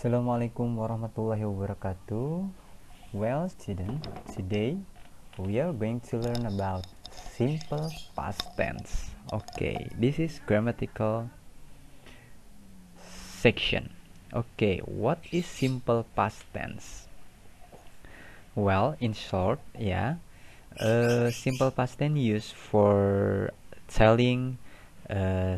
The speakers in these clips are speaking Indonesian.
Assalamualaikum warahmatullahi wabarakatuh. Well, student, today we are going to learn about simple past tense. Okay, this is grammatical section. Okay, what is simple past tense? Well, in short, simple past tense used for telling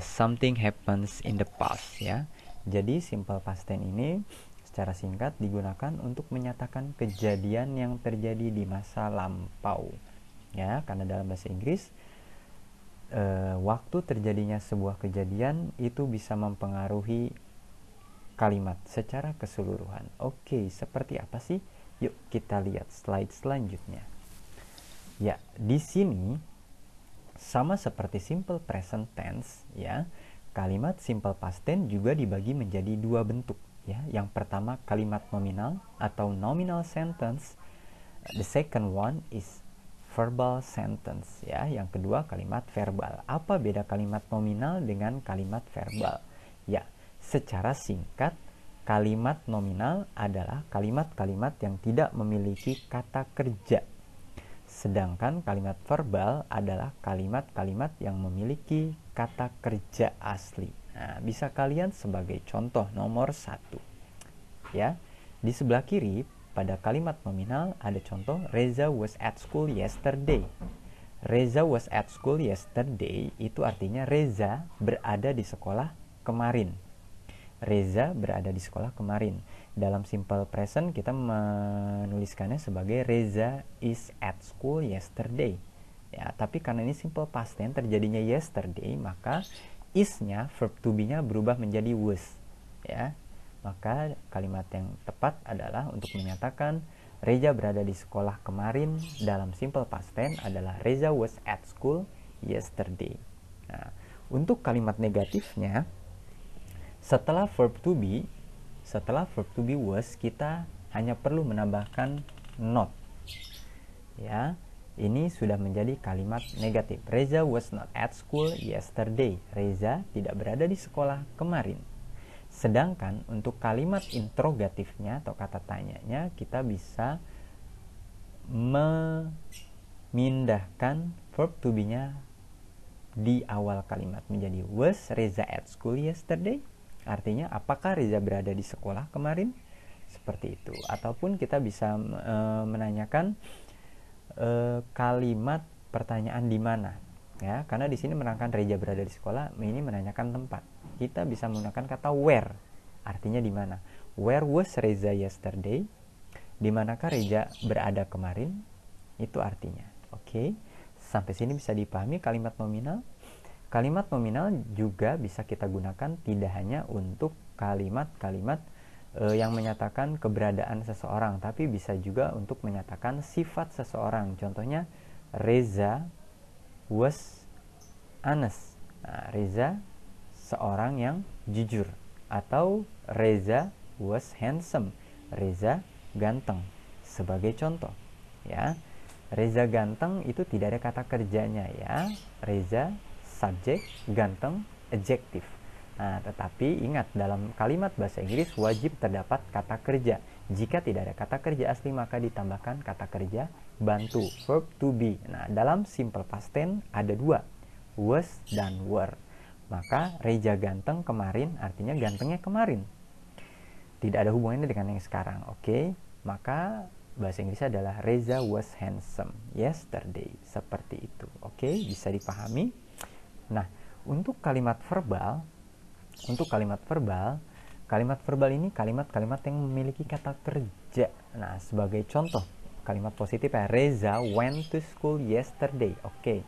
something happens in the past, ya. Jadi simple past tense ini secara singkat digunakan untuk menyatakan kejadian yang terjadi di masa lampau, ya. Karena dalam bahasa Inggris waktu terjadinya sebuah kejadian itu bisa mempengaruhi kalimat secara keseluruhan. Oke, seperti apa sih? Yuk kita lihat slide selanjutnya. Ya, di sini sama seperti simple present tense, ya. Kalimat simple past tense juga dibagi menjadi dua bentuk, ya. Yang pertama kalimat nominal atau nominal sentence. The second one is verbal sentence, ya. Yang kedua kalimat verbal. Apa beda kalimat nominal dengan kalimat verbal? Ya, secara singkat, kalimat nominal adalah kalimat-kalimat yang tidak memiliki kata kerja. Sedangkan kalimat verbal adalah kalimat-kalimat yang memiliki kata kerja asli. Nah, bisa kalian sebagai contoh nomor 1. Ya, di sebelah kiri pada kalimat nominal ada contoh Reza was at school yesterday. Reza was at school yesterday itu artinya Reza berada di sekolah kemarin. Reza berada di sekolah kemarin. Dalam simple present kita menuliskannya sebagai Reza is at school yesterday. Ya, tapi karena ini simple past tense terjadinya yesterday, maka is-nya, verb to be-nya berubah menjadi was. Ya. Maka kalimat yang tepat adalah untuk menyatakan Reza berada di sekolah kemarin dalam simple past tense adalah Reza was at school yesterday. Nah, untuk kalimat negatifnya, setelah verb to be was, kita hanya perlu menambahkan not. Ya, ini sudah menjadi kalimat negatif. Reza was not at school yesterday. Reza tidak berada di sekolah kemarin. Sedangkan untuk kalimat interrogatifnya atau kata tanyanya, kita bisa memindahkan verb to be-nya di awal kalimat menjadi was Reza at school yesterday. Artinya apakah Reza berada di sekolah kemarin? Seperti itu. Ataupun kita bisa menanyakan kalimat pertanyaan di mana. Ya, karena di sini menerangkan Reza berada di sekolah, ini menanyakan tempat. Kita bisa menggunakan kata where. Artinya di mana? Where was Reza yesterday? Di manakah Reza berada kemarin? Itu artinya. Oke. Sampai sini bisa dipahami kalimat nominal. Kalimat nominal juga bisa kita gunakan tidak hanya untuk kalimat-kalimat yang menyatakan keberadaan seseorang, tapi bisa juga untuk menyatakan sifat seseorang. Contohnya, Reza was honest. Nah, Reza seorang yang jujur. Atau Reza was handsome. Reza ganteng. Sebagai contoh, ya. Reza ganteng itu tidak ada kata kerjanya, ya. Reza subjek, ganteng, adjektif. Nah, tetapi ingat, dalam kalimat bahasa Inggris wajib terdapat kata kerja. Jika tidak ada kata kerja asli, maka ditambahkan kata kerja bantu, verb to be. Nah, dalam simple past tense ada dua, was dan were. Maka Reza ganteng kemarin artinya gantengnya kemarin. Tidak ada hubungannya dengan yang sekarang, oke? Maka bahasa Inggris adalah Reza was handsome yesterday. Seperti itu, oke? Bisa dipahami? Nah, untuk kalimat verbal ini kalimat-kalimat yang memiliki kata kerja. Nah, sebagai contoh, kalimat positif ya, Reza went to school yesterday. Oke.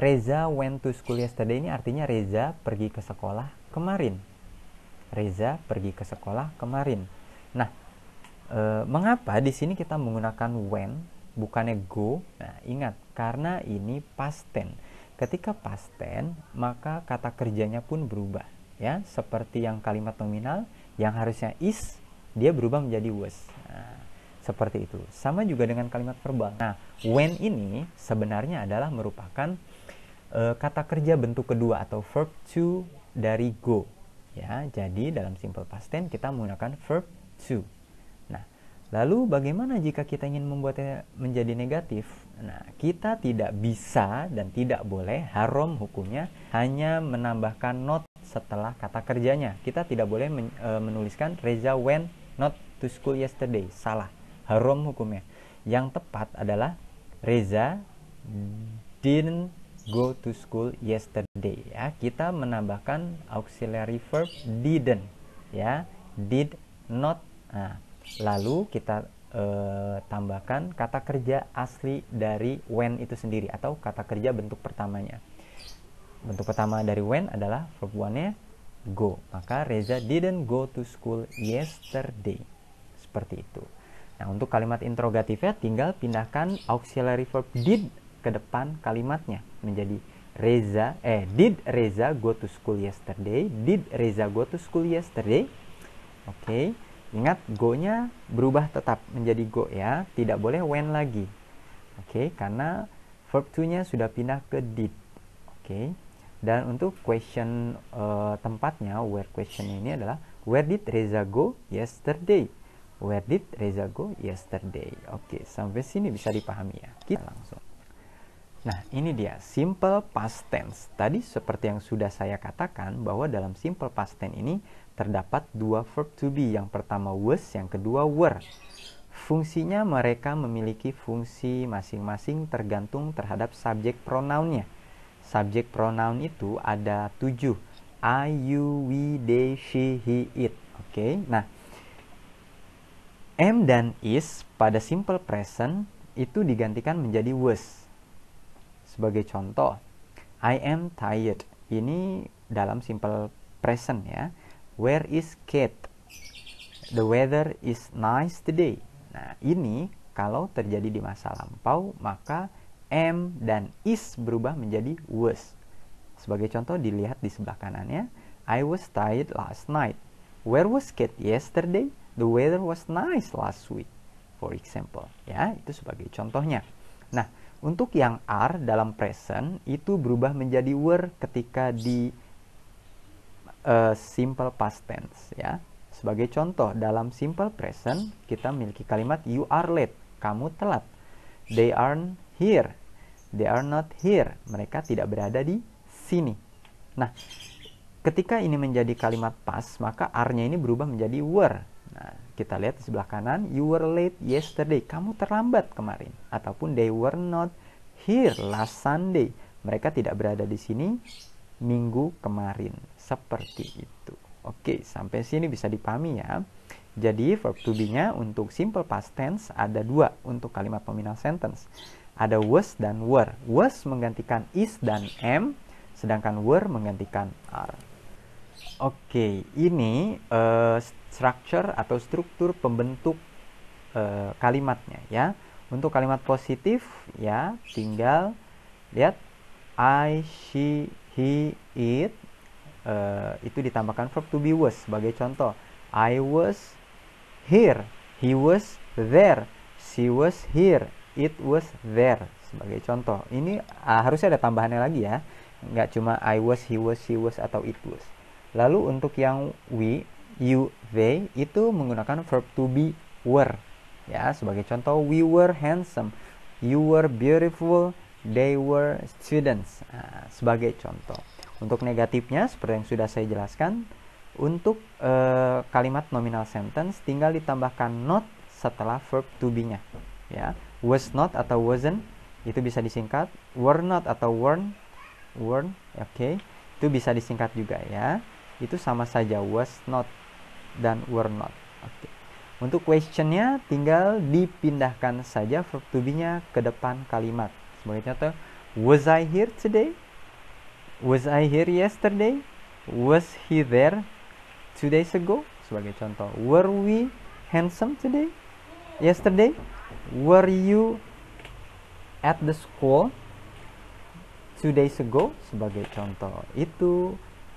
Reza went to school yesterday ini artinya Reza pergi ke sekolah kemarin. Reza pergi ke sekolah kemarin. Nah, mengapa di sini kita menggunakan went bukannya go? Nah, ingat, karena ini past tense. Ketika past tense, maka kata kerjanya pun berubah, ya. Seperti yang kalimat nominal yang harusnya is, dia berubah menjadi was. Nah, seperti itu. Sama juga dengan kalimat verbal. Nah, when ini sebenarnya adalah merupakan kata kerja bentuk kedua atau verb to dari go. Ya, jadi dalam simple past tense kita menggunakan verb to. Nah, lalu bagaimana jika kita ingin membuatnya menjadi negatif? Nah, kita tidak bisa dan tidak boleh, haram hukumnya, hanya menambahkan not setelah kata kerjanya. Kita tidak boleh menuliskan Reza went not to school yesterday. Salah, haram hukumnya. Yang tepat adalah Reza didn't go to school yesterday. Ya, kita menambahkan auxiliary verb didn't, ya, did not. Nah, lalu kita tambahkan kata kerja asli dari when itu sendiri atau kata kerja bentuk pertamanya. Bentuk pertama dari when adalah verb one-nya go. Maka Reza didn't go to school yesterday. Seperti itu. Nah, untuk kalimat interrogatifnya tinggal pindahkan auxiliary verb did ke depan kalimatnya menjadi did Reza go to school yesterday? Did Reza go to school yesterday? Oke. Ingat, go-nya berubah tetap menjadi go, ya. Tidak boleh when lagi. Oke, karena verb to-nya sudah pindah ke did. Oke. Dan untuk question tempatnya, where question ini adalah where did Reza go yesterday? Where did Reza go yesterday? Oke, sampai sini bisa dipahami ya. Kita langsung. Nah, ini dia simple past tense. Tadi seperti yang sudah saya katakan bahwa dalam simple past tense ini terdapat dua verb to be. Yang pertama was, yang kedua were. Fungsinya mereka memiliki fungsi masing-masing tergantung terhadap subjek pronounnya. Subjek pronoun itu ada 7. I, you, we, they, she, he, it. Oke. Nah, am dan is pada simple present itu digantikan menjadi was. Sebagai contoh, I am tired. Ini dalam simple present ya. Where is Kate? The weather is nice today. Nah, ini kalau terjadi di masa lampau, maka am dan is berubah menjadi was. Sebagai contoh, dilihat di sebelah kanannya. I was tired last night. Where was Kate yesterday? The weather was nice last week. For example. Ya, itu sebagai contohnya. Nah, untuk yang are dalam present itu berubah menjadi were ketika di simple past tense ya. Sebagai contoh, dalam simple present kita memiliki kalimat you are late, kamu telat. They aren't here. They are not here. Mereka tidak berada di sini. Nah, ketika ini menjadi kalimat past, maka are-nya ini berubah menjadi were. Nah, kita lihat di sebelah kanan, you were late yesterday. Kamu terlambat kemarin. Ataupun they were not here last Sunday. Mereka tidak berada di sini minggu kemarin. Seperti itu. Oke, sampai sini bisa dipahami ya. Jadi verb to be-nya untuk simple past tense ada 2 untuk kalimat nominal sentence. Ada was dan were. Was menggantikan is dan am, sedangkan were menggantikan are. Oke, ini structure atau struktur pembentuk kalimatnya ya. Untuk kalimat positif ya, tinggal lihat I, she, he, it. Itu ditambahkan verb to be was. Sebagai contoh, I was here, he was there, she was here, it was there. Sebagai contoh, ini harusnya ada tambahannya lagi ya. Nggak cuma I was, he was, she was, atau it was. Lalu untuk yang we, you, they itu menggunakan verb to be were. Ya, sebagai contoh, we were handsome, you were beautiful, they were students. Nah, sebagai contoh. Untuk negatifnya seperti yang sudah saya jelaskan, untuk kalimat nominal sentence tinggal ditambahkan not setelah verb to be-nya. Ya, was not atau wasn't itu bisa disingkat, were not atau weren't, oke. Itu bisa disingkat juga ya. Itu sama saja was not dan were not. Oke. Untuk question-nya tinggal dipindahkan saja verb to be-nya ke depan kalimat. Sebagai contoh, was I here today? Was I here yesterday? Was he there 2 days ago? Sebagai contoh, were we handsome today? Yesterday? Were you at the school 2 days ago? Sebagai contoh.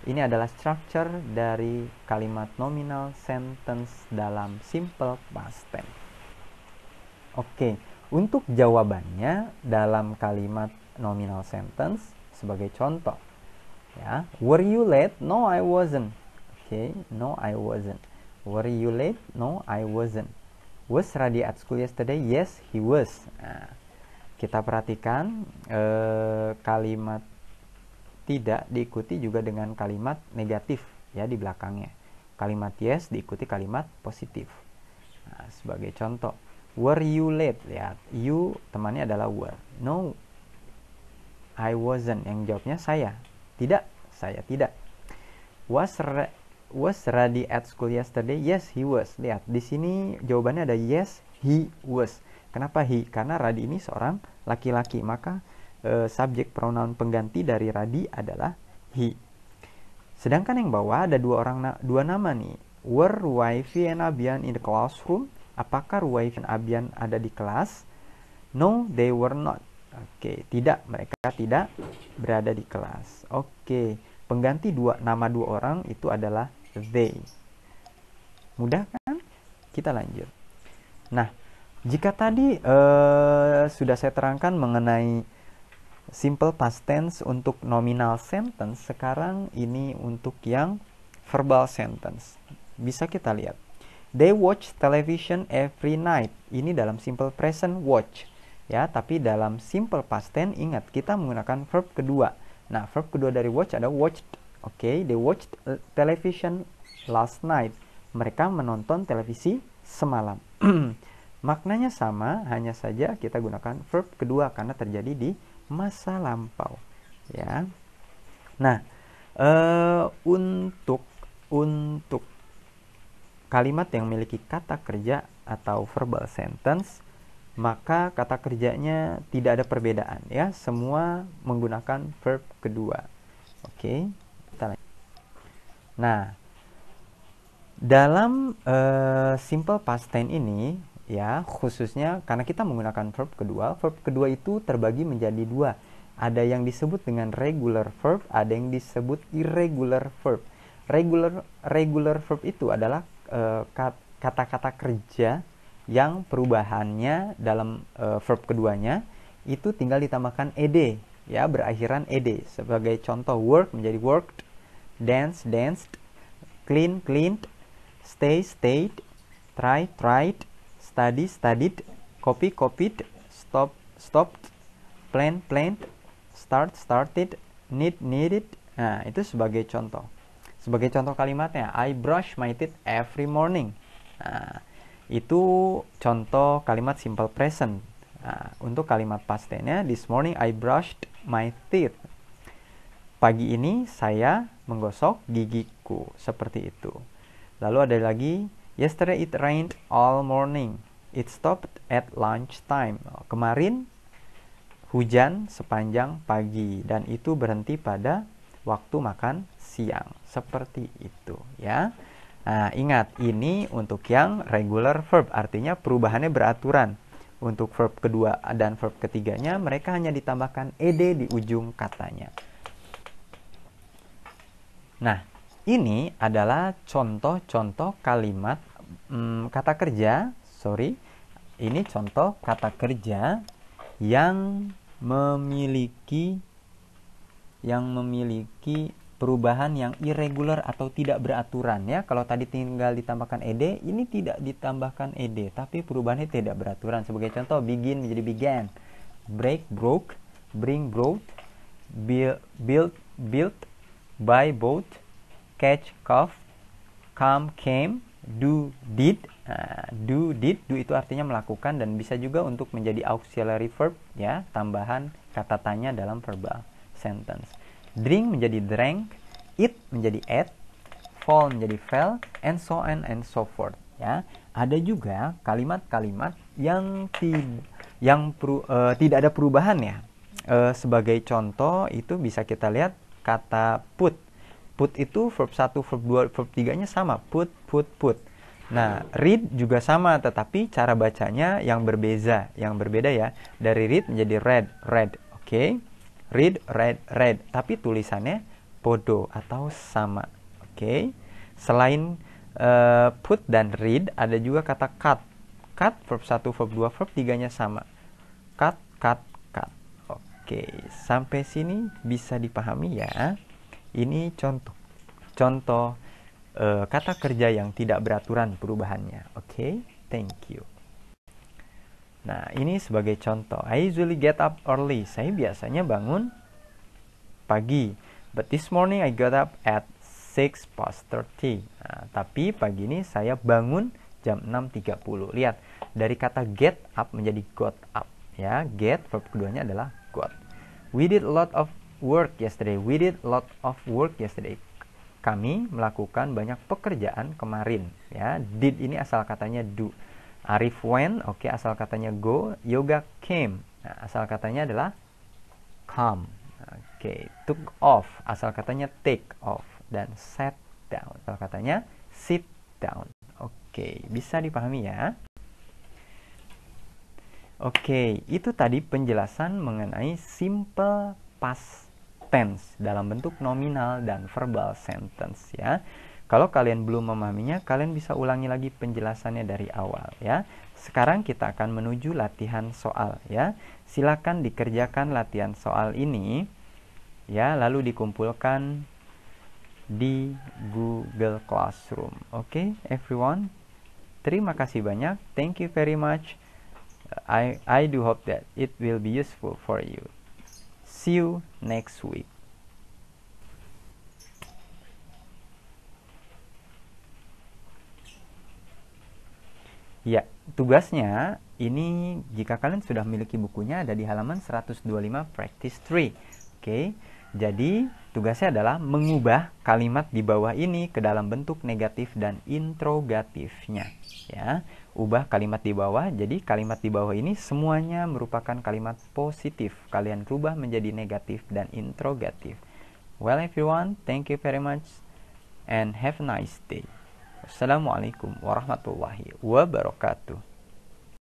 Ini adalah structure dari kalimat nominal sentence dalam simple past tense. Oke, untuk jawabannya dalam kalimat nominal sentence sebagai contoh. Ya, were you late? No, I wasn't. Okay, no, I wasn't. Were you late? No, I wasn't. Was Radi at school yesterday? Yes, he was. Nah, kita perhatikan kalimat tidak diikuti juga dengan kalimat negatif ya di belakangnya. Kalimat yes diikuti kalimat positif. Nah, sebagai contoh, were you late? Lihat, you temannya adalah were. No, I wasn't. Yang jawabnya saya. Tidak, saya tidak. Was Radi at school yesterday? Yes, he was. Lihat, di sini jawabannya ada yes, he was. Kenapa he? Karena Radi ini seorang laki-laki, maka subjek pronoun pengganti dari Radi adalah he. Sedangkan yang bawah ada dua nama nih. Were Ruwaifi and Abian in the classroom? Apakah Ruwaifi dan Abian ada di kelas? No, they were not. Oke, tidak, mereka tidak berada di kelas. Oke, pengganti nama dua orang itu adalah they. Mudah kan? Kita lanjut. Nah, jika tadi sudah saya terangkan mengenai simple past tense untuk nominal sentence, sekarang ini untuk yang verbal sentence. Bisa kita lihat. They watch television every night. Ini dalam simple present watch. Ya, tapi dalam simple past tense ingat kita menggunakan verb kedua. Nah, verb kedua dari watch ada watched. Oke, they watched television last night. Mereka menonton televisi semalam. Maknanya sama, hanya saja kita gunakan verb kedua karena terjadi di masa lampau. Ya. Nah, untuk kalimat yang memiliki kata kerja atau verbal sentence, maka kata kerjanya tidak ada perbedaan ya, semua menggunakan verb kedua. Oke, kita lanjut. Nah, dalam simple past tense ini ya, khususnya karena kita menggunakan verb kedua itu terbagi menjadi dua. Ada yang disebut dengan regular verb, ada yang disebut irregular verb. Regular verb itu adalah kata-kata kerja yang perubahannya dalam verb keduanya itu tinggal ditambahkan ed ya, berakhiran ed. Sebagai contoh, work menjadi worked, dance danced, clean cleaned, stay stayed, try tried, study studied, copy copied, stop stopped, plan planned, start started, need needed. Nah, itu sebagai contoh. Sebagai contoh kalimatnya, I brush my teeth every morning. Nah, itu contoh kalimat simple present. Nah, untuk kalimat past tense-nya, this morning I brushed my teeth. Pagi ini saya menggosok gigiku. Seperti itu. Lalu ada lagi, yesterday it rained all morning. It stopped at lunch time. Kemarin hujan sepanjang pagi dan itu berhenti pada waktu makan siang. Seperti itu ya. Nah, ingat, ini untuk yang regular verb, artinya perubahannya beraturan. Untuk verb kedua dan verb ketiganya mereka hanya ditambahkan ed di ujung katanya. Nah, ini adalah contoh-contoh kalimat kata kerja, ini contoh kata kerja yang memiliki perubahan yang irregular atau tidak beraturan ya. Kalau tadi tinggal ditambahkan ed, ini tidak ditambahkan ed, tapi perubahannya tidak beraturan. Sebagai contoh, begin menjadi began, break broke, bring brought, build built, buy bought, catch caught, come came, do did. Do did, do itu artinya melakukan dan bisa juga untuk menjadi auxiliary verb ya, tambahan kata tanya dalam verbal sentence. Drink menjadi drank, eat menjadi ate, fall menjadi fell, and so on and so forth ya. Ada juga kalimat-kalimat yang tidak ada perubahan ya. Sebagai contoh itu bisa kita lihat kata put. Put itu verb 1, verb 2, verb 3-nya sama, put. Nah, read juga sama, tetapi cara bacanya yang berbeda ya. Dari read menjadi read. Oke. Read, read, tapi tulisannya bodoh atau sama. Oke. Selain put dan read, ada juga kata cut. Cut, verb 1, verb 2, verb 3-nya sama. Cut. Oke, sampai sini bisa dipahami ya. Ini contoh kata kerja yang tidak beraturan perubahannya. Oke, thank you. Nah, ini sebagai contoh. I usually get up early. Saya biasanya bangun pagi. But this morning I got up at 6:30. Nah, tapi pagi ini saya bangun jam 6.30. Lihat, dari kata get up menjadi got up. Ya, get, verb keduanya adalah got. We did a lot of work yesterday. We did a lot of work yesterday. Kami melakukan banyak pekerjaan kemarin. Ya, did ini asal katanya do. Arif went, oke, asal katanya go. Yoga came. Nah, asal katanya adalah come. Oke, took off, asal katanya take off. Dan sat down, asal katanya sit down. Oke, bisa dipahami ya? Oke, itu tadi penjelasan mengenai simple past tense dalam bentuk nominal dan verbal sentence ya. Kalau kalian belum memahaminya, kalian bisa ulangi lagi penjelasannya dari awal ya. Sekarang kita akan menuju latihan soal ya. Silakan dikerjakan latihan soal ini ya, lalu dikumpulkan di Google Classroom. Oke, everyone. Terima kasih banyak. Thank you very much. I do hope that it will be useful for you. See you next week. Ya, tugasnya ini jika kalian sudah memiliki bukunya ada di halaman 125 practice 3. Oke. Jadi, tugasnya adalah mengubah kalimat di bawah ini ke dalam bentuk negatif dan interrogatifnya, ya. Ubah kalimat di bawah, jadi kalimat di bawah ini semuanya merupakan kalimat positif. Kalian rubah menjadi negatif dan interrogatif. Well everyone, thank you very much and have a nice day. Assalamualaikum warahmatullahi wabarakatuh.